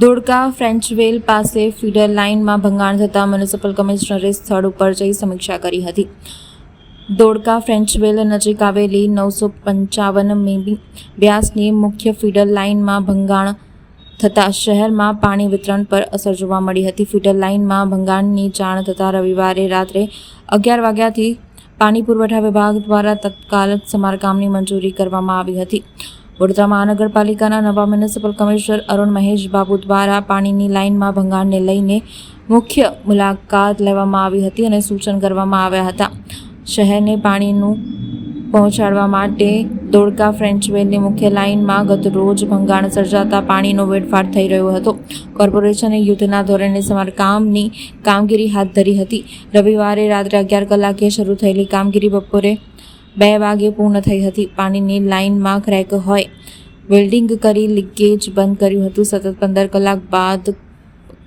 ધોળકા ફ્રેન્ચવેલ પાસે ફીડર લાઇનમાં ભંગાણ થતાં મ્યુનિસિપલ કમિશનરે સ્થળ ઉપર જઈ સમીક્ષા કરી હતી. ધોળકા ફ્રેન્ચવેલ નજીક આવેલી 955 મી વ્યાસની મુખ્ય ફીડર લાઇનમાં ભંગાણ થતાં શહેરમાં પાણી વિતરણ પર અસર જોવા મળી હતી. ફીડર લાઇનમાં ભંગાણની જાણ થતાં રવિવારે રાત્રે 11 વાગ્યાથી પાણી પુરવઠા વિભાગ દ્વારા તત્કાલ સમારકામની મંજૂરી કરવામાં આવી હતી. વડોદરા મહાનગરપાલિકાના નવા મ્યુનિસિપલ કમિશનર અરુણ મહેશ બાબુ દ્વારા પાણીની લાઇનમાં ભંગાણને લઈને મુખ્ય મુલાકાત લેવામાં આવી હતી અને સૂચન કરવામાં આવ્યા હતા. શહેરને પાણીનું પહોંચાડવા માટે ધોળકા ફ્રેન્ચવેલની મુખ્ય લાઇનમાં ગત રોજ ભંગાણ સર્જાતા પાણીનો વેડફાટ થઈ રહ્યો હતો. કોર્પોરેશને યુદ્ધના ધોરણે સમારકામની કામગીરી હાથ ધરી હતી. રવિવારે રાત્રે 11 કલાકે શરૂ થયેલી કામગીરી બપોરે 2 વાગે પૂર્ણ થઈ હતી. પાણીની લાઇનમાં ક્રેક હોય વેલ્ડિંગ કરી લીકેજ બંધ કર્યું હતું. સતત 15 કલાક બાદ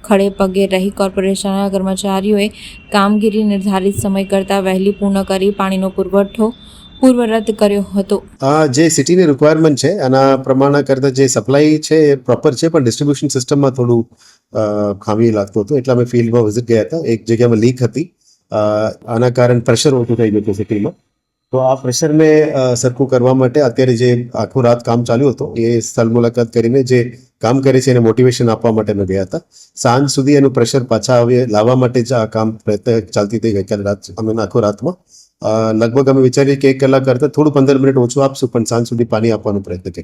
ખડે પગે રહી કોર્પોરેશનના કર્મચારીઓએ કામગીરી નિર્ધારિત સમય કરતાં વહેલી પૂર્ણ કરી પાણીનો પુરવઠો પૂર્વરત કર્યો હતો. આ જે સિટીની રિક્વાયરમેન્ટ છે આના પ્રમાણે કરતાં જે સપ્લાય છે એ પ્રોપર છે, પણ ડિસ્ટ્રીબ્યુશન સિસ્ટમમાં થોડું ખામી લાગતું હતું. એટલે અમે ફિલ્ડમાં વિઝિટ ગયા હતા. એક જગ્યામાં લીક હતી. આના કારણે પ્રેશર ઓછું થઈ ગયું હતું સિટીમાં. તો આ પ્રેશરને સરખું કરવા માટે અત્યારે જે આખું રાત કામ ચાલ્યું હતું એ સ્થળ મુલાકાત કરીને જે કામ કરે છે એને મોટિવેશન આપવા માટે અમે ગયા હતા. સાંજ સુધી એનું પ્રેશર પાછા લાવવા માટે જ આ કામ પ્રયત્ન ચાલતી હતી ગઈકાલે રાત અમે આખો રાતમાં. લગભગ અમે વિચારીએ કે 1 કલાક કરતાં થોડું 15 મિનિટ ઓછું આપશું, પણ સાંજ સુધી પાણી આપવાનો પ્રયત્ન કરીએ.